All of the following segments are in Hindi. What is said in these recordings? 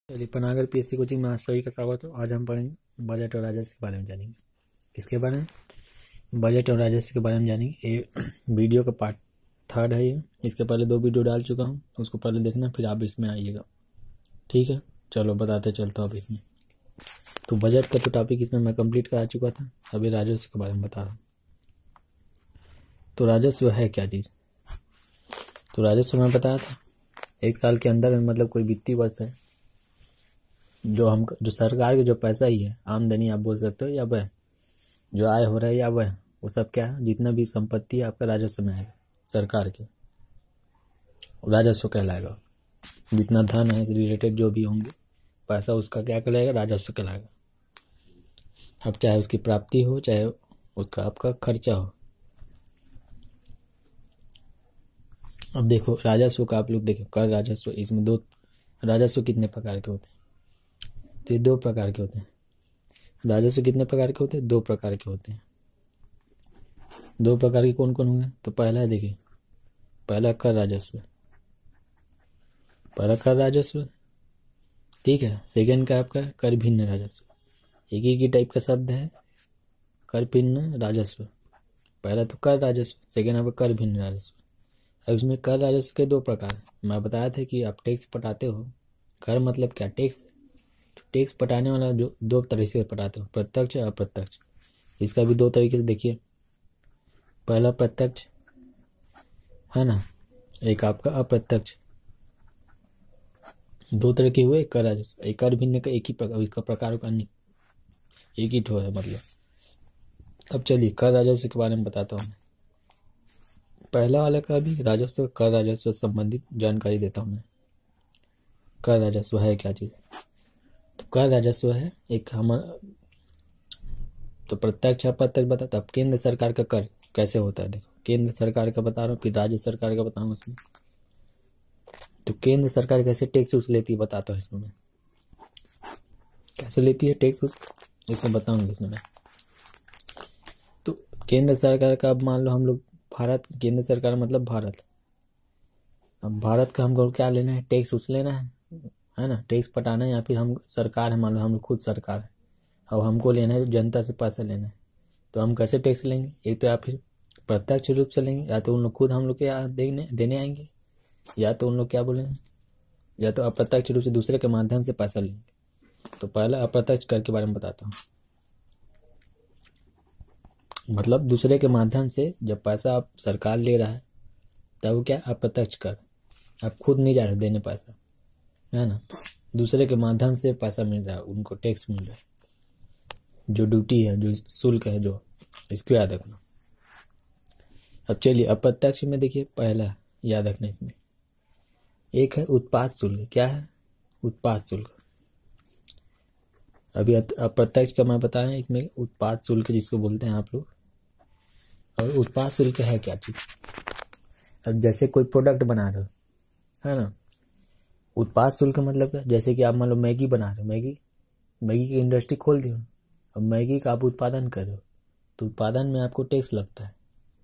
चलिए पनागर पीएससी कोचिंग में आज सभी का स्वागत हो। आज हम पढ़ेंगे बजट और राजस्व के बारे में जानेंगे। किसके बारे में? बजट और राजस्व के बारे में जानेंगे। ये वीडियो का पार्ट 3 है। ये इसके पहले 2 वीडियो डाल चुका हूँ, उसको पहले देखना, फिर आप इसमें आइएगा। ठीक है, चलो बताते चलता हूँ अब इसमें। तो बजट का तो टॉपिक इसमें मैं कंप्लीट करा चुका था, अभी राजस्व के बारे में बता रहा हूँ। तो राजस्व है क्या चीज़? तो राजस्व मैं बताया था, एक साल के अंदर में मतलब कोई वित्तीय वर्ष है जो सरकार के जो पैसा ही है, आमदनी आप बोल सकते हो, या वह जो आय हो रहा है, या वह वो सब क्या है, जितना भी संपत्ति है आपका राजस्व में आएगा। सरकार के राजस्व कहलाएगा। जितना धन है रिलेटेड जो भी होंगे पैसा, उसका क्या कहलाएगा? राजस्व कहलाएगा। अब चाहे उसकी प्राप्ति हो, चाहे उसका आपका खर्चा हो। अब देखो राजस्व का आप लोग देखो, कर राजस्व, इसमें 2 राजस्व कितने प्रकार के होते हैं? तो ये 2 प्रकार के होते हैं। राजस्व कितने प्रकार के होते हैं? 2 प्रकार के होते हैं। 2 प्रकार के कौन कौन होंगे? तो पहला है, देखिए, पहला कर राजस्व, पहला कर राजस्व, ठीक है। सेकंड का आपका कर भिन्न राजस्व। एक ही टाइप का शब्द है, कर भिन्न राजस्व। पहला तो कर राजस्व, सेकंड आपका कर भिन्न राजस्व। अब इसमें कर राजस्व के 2 प्रकार मैं बताया था कि आप टैक्स पटाते हो। कर मतलब क्या? टैक्स। टैक्स पटाने वाला जो 2 तरीके से पटाते हो, प्रत्यक्ष और अप्रत्यक्ष। इसका भी 2 तरीके से देखिए। पहला प्रत्यक्ष है ना, एक आपका अप्रत्यक्ष। 2 तरह के हुए कर राजस्व। एक कर भिन्न का एक ही प्रकार, इसका प्रकार का नहीं, एक ही ठो है मतलब। अब चलिए कर राजस्व के बारे में बताता हूँ। पहला वाला का भी राजस्व, कर राजस्व से संबंधित जानकारी देता हूँ मैं। कर राजस्व है क्या चीज़? तो कर राजस्व है एक हमारा, तो प्रत्यक्ष अप्रत्यक्ष बताता। अब केंद्र सरकार का कर कैसे होता है, देखो, केंद्र सरकार का बता रहा हूँ, फिर राज्य सरकार का बताऊंगा इसमें। तो केंद्र सरकार कैसे टैक्स उस लेती है बताता हूँ इसमें मैं, कैसे लेती है टैक्स उस, इसमें बताऊंगा इसमें मैं। तो केंद्र सरकार का, अब मान लो हम लोग भारत, केंद्र सरकार मतलब भारत। अब भारत का हमको क्या लेना है? टैक्स उस लेना है ना, टैक्स पटाना है। या फिर हम सरकार है, मान लो हम लोग खुद सरकार है, अब हमको लेना है जनता से पैसा लेना है। तो हम कैसे टैक्स लेंगे? एक तो या फिर प्रत्यक्ष रूप से लेंगे, या तो उन लोग खुद हम लोग के यहाँ देने आएंगे, या तो उन लोग क्या बोलेंगे, या तो अप्रत्यक्ष रूप से दूसरे के माध्यम से पैसा लेंगे। तो पहला अप्रत्यक्ष कर के बारे में बताता हूँ। मतलब दूसरे के माध्यम से जब पैसा आप सरकार ले रहा है, तब वो क्या? अप्रत्यक्ष कर। आप खुद नहीं जा रहे देने पैसा, है ना, दूसरे के माध्यम से पैसा मिल रहा है, उनको टैक्स मिल रहा है, जो ड्यूटी है, जो शुल्क है, जो, इसको याद रखना। अब चलिए अप्रत्यक्ष में देखिए, पहला याद रखना इसमें एक है उत्पाद शुल्क। क्या है? उत्पाद शुल्क। अभी अप्रत्यक्ष का मैं बता रहा हूँ, इसमें उत्पाद शुल्क जिसको बोलते हैं आप लोग। और उत्पाद शुल्क है क्या चीज? अब जैसे कोई प्रोडक्ट बना रहे हो, है ना, उत्पाद शुल्क मतलब क्या? जैसे कि आप मान लो मैगी बना रहे हो, मैगी की इंडस्ट्री खोल दी हो, अब मैगी का आप उत्पादन कर रहे हो, तो उत्पादन में आपको टैक्स लगता है,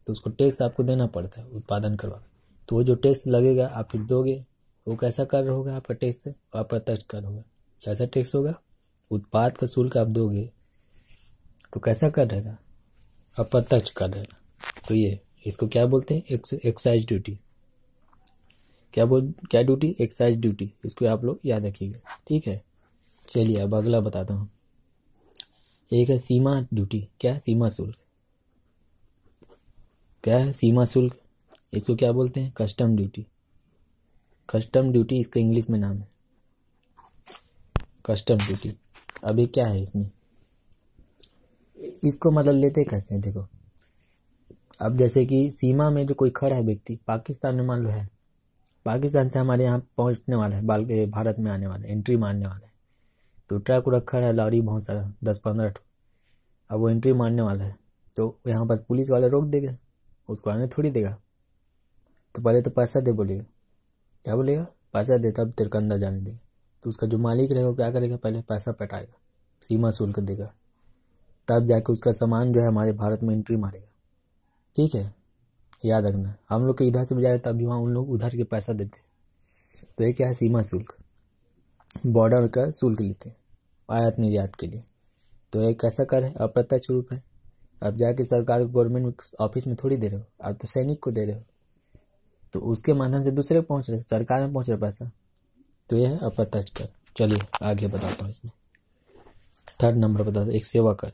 तो उसको टैक्स आपको देना पड़ता है उत्पादन करवा। तो वो जो टैक्स लगेगा आप फिर दोगे, वो कैसा कर होगा आपका टैक्स? अप्रत्यक्ष कर होगा। कैसा टैक्स होगा? उत्पाद का शुल्क आप दोगे तो कैसा कर रहेगा? अप्रत्यक्ष कर रहेगा। तो ये इसको क्या बोलते हैं? Excise duty. क्या ड्यूटी? Excise duty. इसको आप लोग याद रखिएगा, ठीक है। चलिए अब अगला बताता हूँ। एक है सीमा ड्यूटी। क्या है? सीमा शुल्क। क्या है? सीमा शुल्क। इसको क्या बोलते हैं? Custom duty. कस्टम ड्यूटी इसका इंग्लिश में नाम है, कस्टम ड्यूटी। अभी क्या है इसमें, इसको मतलब लेते कैसे हैं, देखो। अब जैसे कि सीमा में जो कोई खड़ा है व्यक्ति, पाकिस्तान में मान लो है, पाकिस्तान से हमारे यहाँ पहुँचने वाला है, भारत में आने वाला है, एंट्री मारने वाला है। तो ट्रक रखा है, लॉरी बहुत सारा, 10-15 ठो। अब वो एंट्री मारने वाला है, तो यहाँ पर पुलिस वाला रोक देगा, उसको आने थोड़ी देगा। तो पहले तो पैसा दे बोलेगा, क्या बोलेगा? पैसा दे, तब तेरे को अंदर जाने देगा। तो उसका जो मालिक रहेगा वो क्या करेगा? पहले पैसा पटाएगा, सीमा शुल्क देगा, तब जाके उसका सामान जो है हमारे भारत में एंट्री मारेगा, ठीक है। याद रखना, हम लोग के इधर से भी जाए तब भी वहाँ उन लोग उधर के पैसा देते। तो ये क्या है? सीमा शुल्क। बॉर्डर का शुल्क लेते हैं आयात निर्यात के लिए। तो एक कैसा कर है, अप्रत्यक्ष रूप है। अब जाके सरकार गवर्नमेंट ऑफिस में थोड़ी दे रहे हो, आप तो सैनिक को दे रहे हो, तो उसके माध्यम से दूसरे को पहुंच रहे, सरकार में पहुंच रहा पैसा, तो यह है अप्रत्यक्ष कर। चलिए आगे बताता हूँ इसमें। थर्ड नंबर बताता हूँ, एक सेवा कर।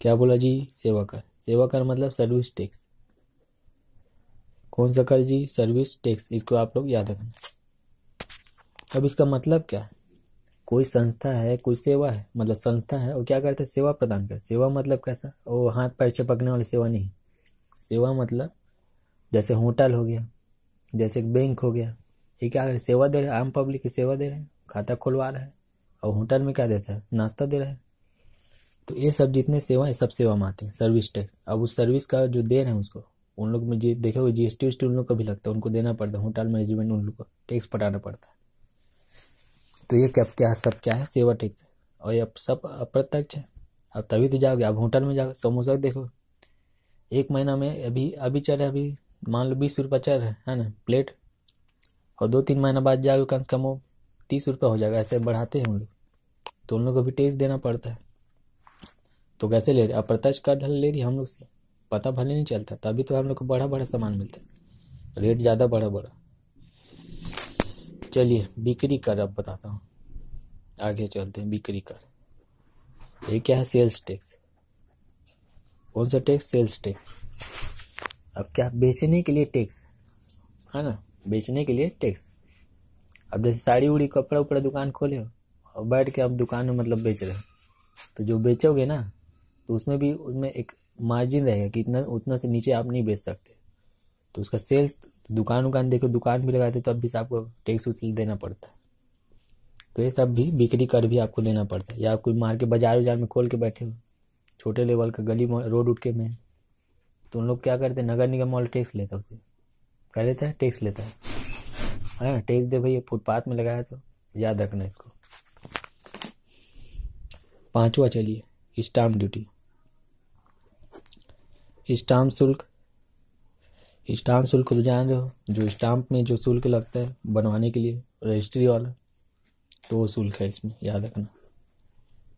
क्या बोला जी, सेवा कर। सेवा कर मतलब सर्विस टैक्स। कौन सा कर जी, सर्विस टैक्स। इसको आप लोग याद रखना। अब इसका मतलब क्या है, कोई संस्था है, कोई सेवा है, मतलब संस्था है और क्या करते हैं, सेवा प्रदान करते। सेवा मतलब कैसा, वो हाथ पैर चपकने वाली सेवा नहीं। सेवा मतलब जैसे होटल हो गया, जैसे एक बैंक हो गया, ये क्या है, सेवा दे रहे हैं, आम पब्लिक की सेवा दे रहे हैं, खाता खुलवा रहा है। और होटल में क्या देता है, नाश्ता दे रहा है। तो ये सब जितने सेवा है सब सेवा में आते हैं, सर्विस टैक्स। अब उस सर्विस का जो दे रहे हैं उसको, उन लोग में देखोगे जीएसटी उस उन लोग का भी लगता है, उनको देना पड़ता है। होटल मैनेजमेंट उन लोग को टैक्स पटाना पड़ता है। तो ये क्या सब क्या है, सेवा टैक्स है। और ये सब अप्रत्यक्ष है। अब तभी तो जाओगे, अब होटल में जाओगे, समोसा देखो, एक महीना में अभी चल रहा है, अभी मान लो 20 रुपये चल रहा है ना प्लेट, और 2-3 महीना बाद जाओगे कम से कम वो 30 रुपये हो जाएगा। ऐसे बढ़ाते हैं उन लोग, तो उन लोग को भी टैक्स देना पड़ता है। तो कैसे ले रहे, अप्रत्यक्ष कर ले रही हम लोग से, पता भले नहीं चलता, तभी तो हम लोग को बड़ा बड़ा सामान मिलता है, रेट ज़्यादा बड़ा बड़ा। चलिए बिक्री कर अब बताता हूँ, आगे चलते हैं। बिक्री कर ये क्या है, सेल्स टैक्स। कौन सा टैक्स, सेल्स टैक्स। अब क्या, बेचने के लिए टैक्स है ना, बेचने के लिए टैक्स। अब जैसे साड़ी उड़ी कपड़ा उपड़ा दुकान खोले हो और बैठ के आप दुकान में मतलब बेच रहे हो, तो जो बेचोगे ना, तो उसमें एक मार्जिन रहेगा कि इतना उतना से नीचे आप नहीं बेच सकते। तो उसका सेल्स, दुकान देखो, दुकान भी लगाते तब भी आपको टैक्स उस देना पड़ता है। तो ये सब भी बिक्री कर भी आपको देना पड़ता है। या आप कोई मार के बाजार में खोल के बैठे हो, छोटे लेवल का गली रोड उठ के में, तो उन लोग क्या करते हैं, नगर निगम वाला टैक्स लेता है, उसे क्या लेता है, टैक्स लेता है ना। टैक्स दे भैया, फुटपाथ में लगाया, तो याद रखना इसको। पांचवा चलिए, स्टाम्प ड्यूटी। स्टाम्प शुल्क। स्टाम्प शुल्क तो जान रहे हो, जो स्टाम्प में जो शुल्क लगता है बनवाने के लिए, रजिस्ट्री वाला, तो वो शुल्क है इसमें, याद रखना।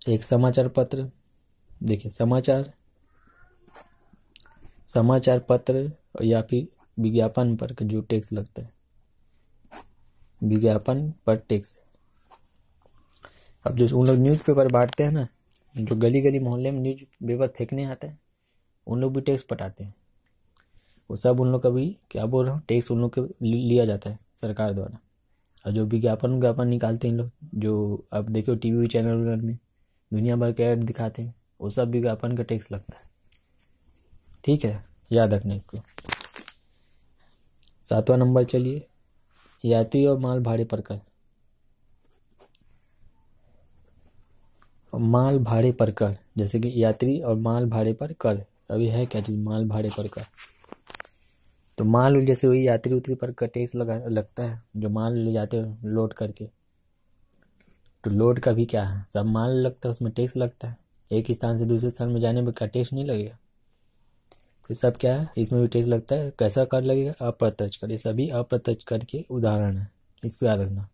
एक समाचार पत्र, देखिए समाचार पत्र या फिर विज्ञापन पर जो टैक्स लगता है, विज्ञापन पर टैक्स। अब जो उन लोग न्यूज़पेपर बांटते हैं ना, जो गली गली मोहल्ले में न्यूज़पेपर फेंकने आते हैं, उन लोग भी टैक्स पटाते हैं। वो सब उन लोग का भी, क्या बोल रहा हूँ, टैक्स उन लोग के लिया जाता है सरकार द्वारा। और जो विज्ञापन निकालते हैं लोग, जो अब देखो टीवी चैनल में दुनिया भर के ऐड दिखाते हैं, वो सब विज्ञापन का टैक्स लगता है। ठीक है, याद रखना इसको। 7वां नंबर चलिए, यात्री और माल भाड़े पर कर। माल भाड़े पर कर, जैसे कि यात्री और माल भाड़े पर कर। अभी है क्या चीज़, माल भाड़े पर कर। तो माल जैसे वही यात्री उतरी पर का टैक्स लगता है, जो माल ले जाते हो लोड करके। तो लोड का भी क्या है, सब माल लगता है, उसमें टैक्स लगता है। एक स्थान से दूसरे स्थान में जाने में क्या टैक्स नहीं लगेगा। तो सब क्या है, इसमें भी टैक्स लगता है। कैसा कर लगेगा, अप्रत्यक्ष कर। ये सभी अप्रत्यक्ष कर के उदाहरण है, इसको याद रखना।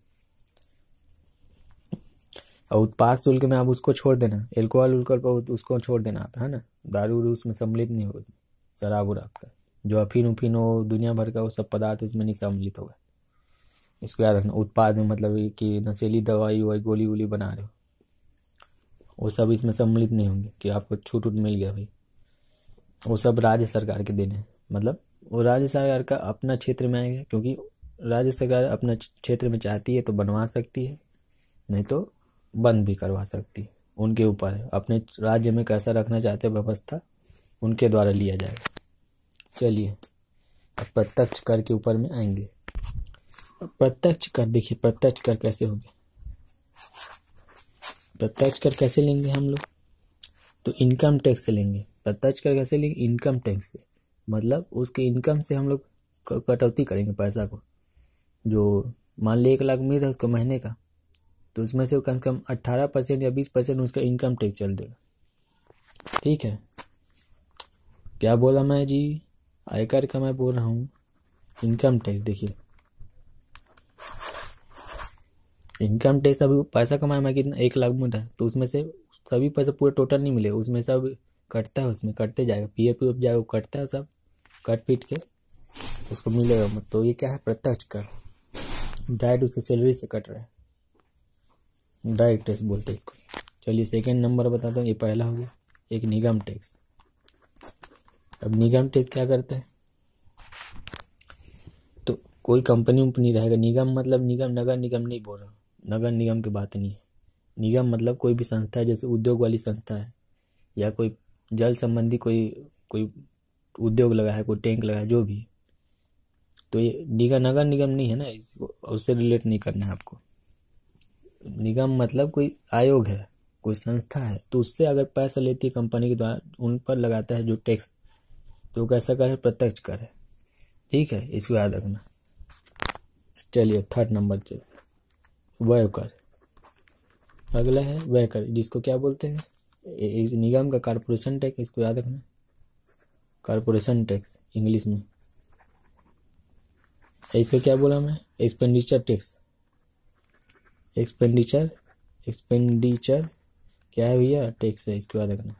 और उत्पाद शुल्क में आप उसको छोड़ देना, एल्कोहल पर उसको छोड़ देना आप, है ना। दारू उसमें सम्मिलित नहीं होगा, शराब उराब का, जो अफीन उफीन हो, दुनिया भर का वो सब पदार्थ इसमें नहीं सम्मिलित होगा। इसको याद रखना। उत्पाद में मतलब कि नशीली दवाई वाई गोली वोली बना रहे हो, वो सब इसमें सम्मिलित नहीं होंगे कि आपको छूट मिल गया भाई। वो सब राज्य सरकार के देने, मतलब वो राज्य सरकार का अपना क्षेत्र में आएगा, क्योंकि राज्य सरकार अपना क्षेत्र में चाहती है तो बनवा सकती है, नहीं तो बंद भी करवा सकती है। उनके ऊपर है, अपने राज्य में कैसा रखना चाहते हैं व्यवस्था, उनके द्वारा लिया जाएगा। चलिए अब प्रत्यक्ष कर के ऊपर में आएंगे। प्रत्यक्ष कर, देखिए प्रत्यक्ष कर कैसे होगा। प्रत्यक्ष कर कैसे लेंगे हम लोग, तो इनकम टैक्स से लेंगे। प्रत्यक्ष कर कैसे लेंगे, इनकम टैक्स से, मतलब उसके इनकम से हम लोग कटौती करेंगे पैसा को। जो मान ली 1 लाख मिल रहा है उसको महीने का, तो उसमें से कम से कम 18% या 20% उसका इनकम टैक्स चल देगा। ठीक है, क्या बोला मैं जी, आयकर का मैं बोल रहा हूँ, इनकम टैक्स। देखिए इनकम टैक्स अभी पैसा कमाया मैं कितना 1 लाख मिला है, तो उसमें से सभी पैसा पूरा टोटल नहीं मिलेगा, उसमें सब कटता है, उसमें कटते जाएगा, पीएफ पीएफ जाएगा, वो कटता है सब, कट पीट के उसको मिलेगा मत। तो ये क्या है, प्रत्यक्ष कर, डायरेक्ट उसकी सैलरी से कट रहा है, डायरेक्ट टैक्स बोलते हैं इसको। चलिए सेकेंड नंबर बताता हूँ, ये पहला हो गया एक निगम टैक्स। अब निगम टैक्स क्या करते हैं, तो कोई कंपनी उम्पनी रहेगा, निगम मतलब निगम, नगर निगम नहीं बोल रहा, नगर निगम की बात नहीं है। निगम मतलब कोई भी संस्था है, जैसे उद्योग वाली संस्था है, या कोई जल संबंधी कोई कोई उद्योग लगा है, कोई टैंक लगा है, जो भी है, तो ये नगर निगम नहीं है ना, इसको उससे रिलेट नहीं करना है आपको। निगम मतलब कोई आयोग है, कोई संस्था है, तो उससे अगर पैसा लेती है कंपनी के द्वारा, उन पर लगाता है जो टैक्स, तो वो कैसा कर है, प्रत्यक्ष कर है। ठीक है, इसको याद रखना। चलिए थर्ड नंबर से व्यय कर। अगला है व्यय कर, जिसको क्या बोलते हैं, निगम का कारपोरेशन टैक्स, इसको याद रखना, कारपोरेशन टैक्स इंग्लिश में। इसका क्या बोला मैं, एक्सपेंडिचर टैक्स, एक्सपेंडिचर क्या है भैया, टैक्स है, इसको याद रखना।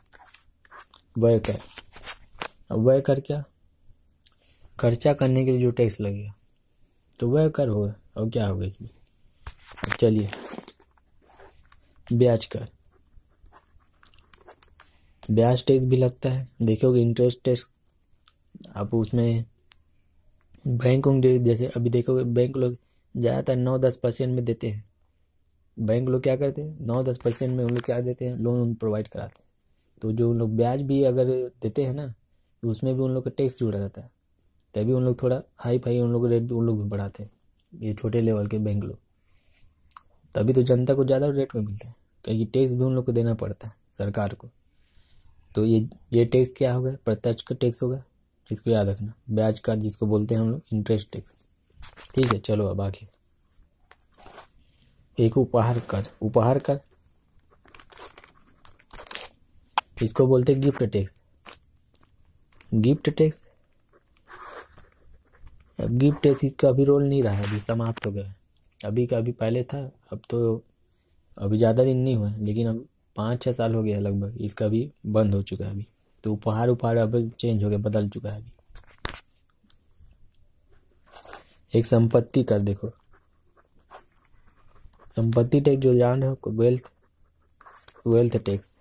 व्यय कर, अब व्यय कर क्या, खर्चा करने के लिए जो टैक्स लगेगा, तो व्यय कर होगा, और क्या होगा इसमें। चलिए ब्याज कर, ब्याज टैक्स भी लगता है, देखोगे इंटरेस्ट टैक्स, आप उसमें बैंक होंगे, जैसे अभी देखोगे बैंक लोग ज़्यादातर 9-10% में देते हैं। बैंक लोग क्या करते हैं, 9-10% में उन लोग क्या देते हैं, लोन प्रोवाइड कराते हैं। तो जो उन लोग ब्याज भी अगर देते हैं ना, तो उसमें भी उन लोग का टैक्स जुड़ा रहता है, तभी उन लोग थोड़ा हाई फाई उन लोग रेट भी उन लोग भी बढ़ाते हैं, ये छोटे लेवल के बैंक लोग, तभी तो जनता को ज़्यादा रेट में मिलता है, क्योंकि टैक्स भी उन लोग को देना पड़ता है सरकार को। तो ये टैक्स क्या होगा, प्रत्यक्ष का टैक्स होगा, इसको याद रखना। ब्याज कर जिसको बोलते हैं हम लोग इंटरेस्ट टैक्स। ठीक है, चलो अब आखिर एक उपहार कर, उपहार कर इसको बोलते हैं गिफ्ट टैक्स, गिफ्ट टैक्स। अब गिफ्ट टैक्स इसका अभी रोल नहीं रहा, अभी समाप्त हो गया, अभी का अभी पहले था, अब तो अभी ज़्यादा दिन नहीं हुआ, लेकिन अब 5-6 साल हो गया लगभग, इसका भी बंद हो चुका है अभी। तो उपहार अब चेंज हो गया, बदल चुका है अभी। एक संपत्ति कर, देखो संपत्ति टैक्स जो जान रहे हो, वेल्थ टैक्स।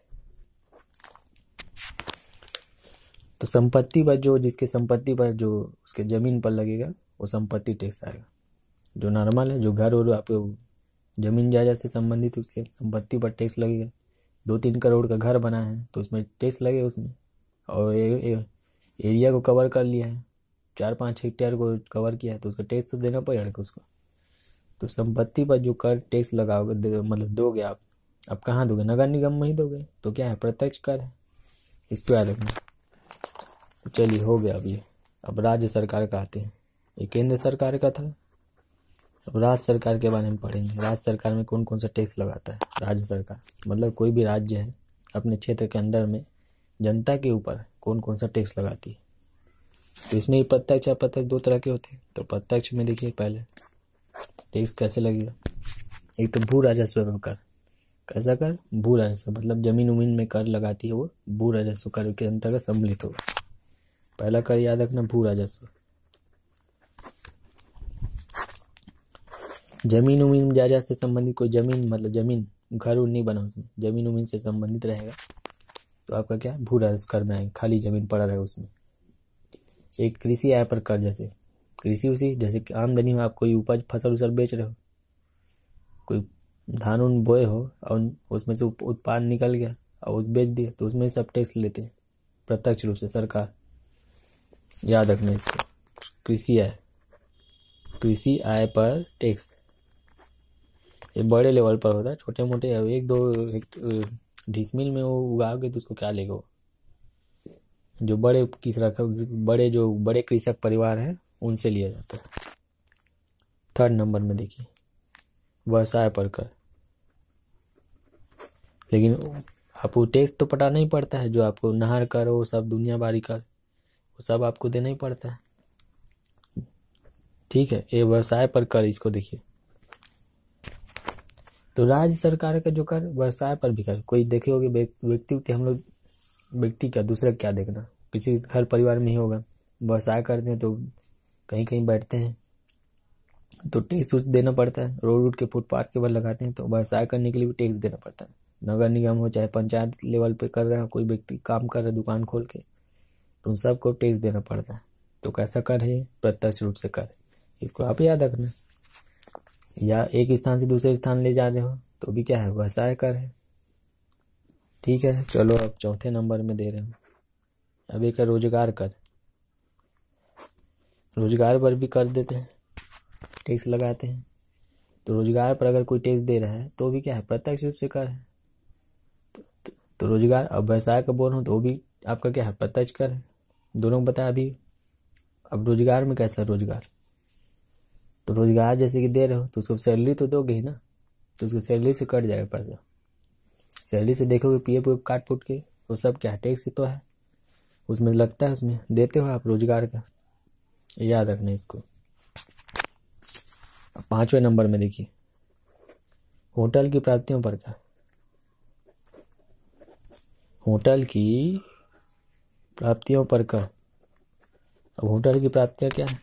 तो संपत्ति पर जो, जिसके संपत्ति पर जो उसके जमीन पर लगेगा, वो संपत्ति टैक्स आएगा। जो नॉर्मल है, जो घर और आपको जमीन जायदाद से संबंधित, उसके संपत्ति पर टैक्स लगेगा। 2-3 करोड़ का घर बना है तो उसमें टैक्स लगेगा उसमें। और एरिया को कवर कर लिया है, 4-5 हेक्टेयर को कवर किया है, तो उसका टैक्स तो देना पड़ेगा उसको। तो संपत्ति पर जो कर टैक्स लगाओगे, मतलब दोगे आप कहाँ दोगे, नगर निगम में ही दोगे, तो क्या है, प्रत्यक्ष कर है, इसको याद रखना। तो चलिए हो गया अब ये। अब राज्य सरकार का आते हैं, ये केंद्र सरकार का था, अब राज्य सरकार के बारे में पढ़ेंगे। राज्य सरकार में कौन कौन सा टैक्स लगाता है। राज्य सरकार मतलब कोई भी राज्य है, अपने क्षेत्र के अंदर में जनता के ऊपर कौन कौन सा टैक्स लगाती है। तो इसमें प्रत्यक्ष अप्रत्यक्ष 2 तरह के होते हैं। तो प्रत्यक्ष में देखिए पहले टैक्स कैसे लगेगा, एक तो भू राजस्व कर, कैसा कर, भू राजस्व मतलब जमीन उमीन में कर लगाती है, वो भू राजस्व कर के अंतर्गत सम्मिलित होगा। पहला कर याद रखना, भू राजस्व। जमीन उमीन जायदाद से संबंधित कोई जमीन, मतलब जमीन घर उर नहीं बना उसमें, जमीन उमीन से संबंधित रहेगा तो आपका क्या, भू राजस्व कर में आएगा, खाली जमीन पड़ा रहेगा उसमें। एक कृषि आय पर कर, जैसे कृषि उसी, जैसे आमदनी में आप कोई उपज फसल उसल बेच रहे हो, कोई धान उन बोए हो और उसमें से उत्पाद निकल गया और उस बेच दिया, तो उसमें सब टैक्स लेते हैं प्रत्यक्ष रूप से सरकार। याद रखना इसको, कृषि कृषि आय पर टैक्स, ये बड़े लेवल पर होता है, छोटे मोटे 1-2 डिसमिल में वो उगाओगे तो उसको क्या लेगा वो। जो बड़े बड़े कृषक परिवार हैं उनसे लिया जाता है। थर्ड नंबर में देखिए व्यवसाय पर कर, लेकिन आपको टैक्स तो पटाना ही पड़ता है, जो आपको नहर कर वो सब दुनिया बारी कर वो सब आपको देना ही पड़ता है। ठीक है, ये व्यवसाय पर कर, इसको देखिए तो राज्य सरकार का जो कर व्यवसाय पर भी कर, कोई देखे होगे व्यक्ति हम लोग व्यक्ति का दूसरा क्या देखना, किसी घर परिवार में ही होगा, व्यवसाय करते हैं तो कहीं कहीं बैठते हैं तो टैक्स देना पड़ता है, रोड के फुटपाथ के ऊपर लगाते हैं तो व्यवसाय करने के लिए भी टैक्स देना पड़ता है। नगर निगम हो चाहे पंचायत लेवल पे कर रहे हो, कोई व्यक्ति काम कर रहा है दुकान खोल के, तो उन सबको टैक्स देना पड़ता है। तो कैसा कर है? प्रत्यक्ष रूप से कर। इसको आप याद रखना। या एक स्थान से दूसरे स्थान ले जा रहे हो तो भी क्या है? व्यवसाय कर है। ठीक है, चलो अब चौथे नंबर में दे रहे हो। अब एक है रोजगार कर। रोजगार पर भी कर देते हैं, टैक्स लगाते हैं। तो रोजगार पर अगर कोई टैक्स दे रहा है तो भी क्या है? प्रत्यक्ष रूप से कर है। तो रोजगार, अब व्यवसाय का बोल रहा हूँ तो वो भी आपका क्या है? प्रत्यक्ष कर है। दोनों को बताया अभी। अब रोजगार में कैसा रोजगार? तो रोजगार जैसे कि दे रहे हो तो उसको सैलरी तो दोगे ही ना, तो उसको सैलरी से कट जाएगा पैसा। सैलरी से देखोगे पीएफ काट फूट के, वो सब क्या है? टैक्स तो है, उसमें लगता है, उसमें देते हो आप रोजगार का। याद रखना इसको। 5वें नंबर में देखिए, होटल की प्राप्तियों पर कर। होटल की प्राप्तियों पर कर। अब होटल की प्राप्तियां क्या है?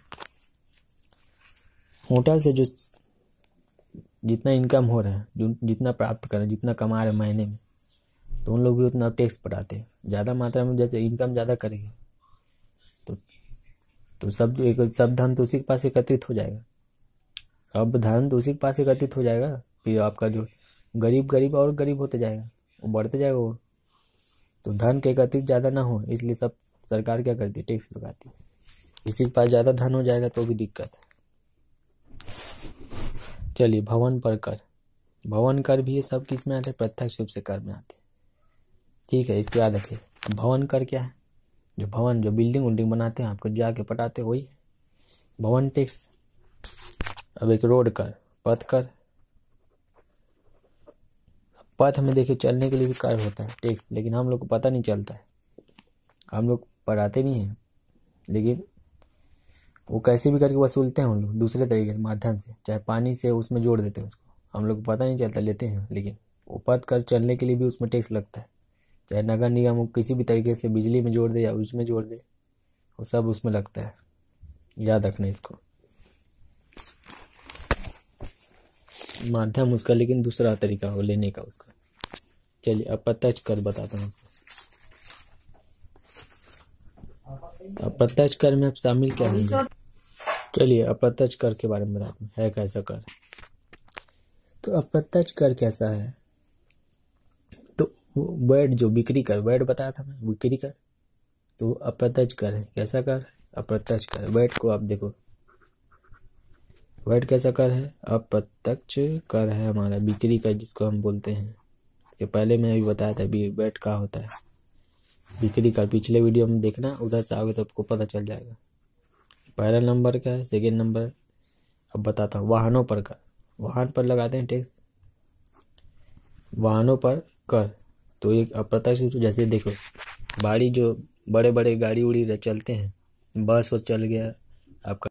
होटल से जो जितना इनकम हो रहा है, जो जितना प्राप्त कर रहे हैं, जितना कमा रहे हैं महीने में, तो उन लोग भी उतना टैक्स पटाते हैं। ज़्यादा मात्रा में जैसे इनकम ज़्यादा करेंगे तो सब धन तो उसी के पास एकत्रित हो जाएगा। सब धन तो उसी के पास एकत्रित हो जाएगा। फिर आपका जो गरीब और गरीब होते जाएगा, वो बढ़ते जाएगा वो। तो धन के एकत्रित ज़्यादा ना हो, इसलिए सब सरकार क्या करती है? टैक्स लगाती है। किसी के पास ज़्यादा धन हो जाएगा तो भी दिक्कत है। चलिए, भवन पर कर। भवन कर भी ये सब किस में आते हैं? प्रत्यक्ष रूप से कर में आते हैं। ठीक है, इसको याद रखिए। भवन कर क्या है? जो बिल्डिंग उल्डिंग बनाते हैं आपको जाके पटाते, वही भवन टैक्स। अब एक रोड कर, पथ कर। पथ में देखिए चलने के लिए भी कर होता है टैक्स, लेकिन हम लोग को पता नहीं चलता है, हम लोग पढ़ाते नहीं हैं। लेकिन वो कैसे भी करके वसूलते हैं हम लोग दूसरे तरीके से, माध्यम से, चाहे पानी से उसमें जोड़ देते हैं उसको, हम लोग को पता नहीं चलता, लेते हैं। लेकिन वो पथ कर चलने के लिए भी उसमें टैक्स लगता है। चाहे नगर निगम किसी भी तरीके से बिजली में जोड़ दे या उसमें जोड़ दे, वो सब उसमें लगता है। याद रखना इसको। माध्यम उसका लेकिन दूसरा तरीका हो लेने का उसका। चलिए, अब प्रत्यक्ष कर बताता हूँ। अप्रत्यक्ष कर में अब शामिल क्या होंगे? चलिए, अप्रत्यक्ष कर के बारे में बताते हैं, है कैसा कर। तो अप्रत्यक्ष कर कैसा है? तो वैट जो बिक्री कर, वैट बताया था मैं, बिक्री कर, तो अप्रत्यक्ष कर है। कैसा कर? अप्रत्यक्ष कर। वैट को आप देखो, वैट कैसा कर है? अप्रत्यक्ष कर है हमारा, बिक्री कर जिसको हम बोलते हैं। इसके पहले मैंने अभी बताया था वैट का होता है, बिक्री कर। पिछले वीडियो में देखना, उधर से आओगे तो आपको पता चल जाएगा। पहला नंबर क्या है? सेकेंड नंबर अब बताता हूँ। वाहनों पर कर। वाहन पर लगाते हैं टैक्स, वाहनों पर कर। तो एक अप्रत्यक्ष, जैसे देखो गाड़ी, जो बड़े बड़े गाड़ी उड़ी चलते हैं, बस वो चल गया आपका